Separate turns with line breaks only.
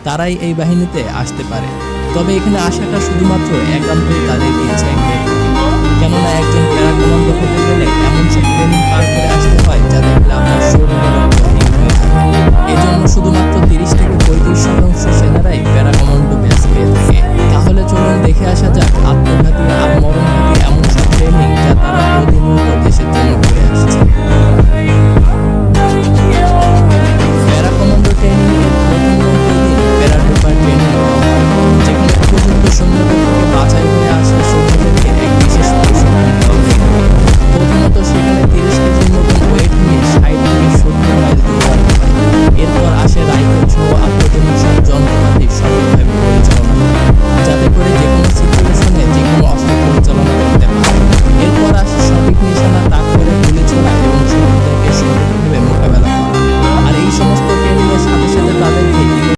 তারাই এই বাহিনীতে আসতে পারে। তবে এখানে আসাটা শুধুমাত্র একান্তই তাদের ইচ্ছা, কেননা একজন প্যারা কমান্ডো হতে গেলে এমন সব ট্রেনিং পার করে আসতে হয় যাদের আপনার শরীরের অঙ্গহীন হয়ে থাকে। এজন্য শুধুমাত্র 30 থেকে 35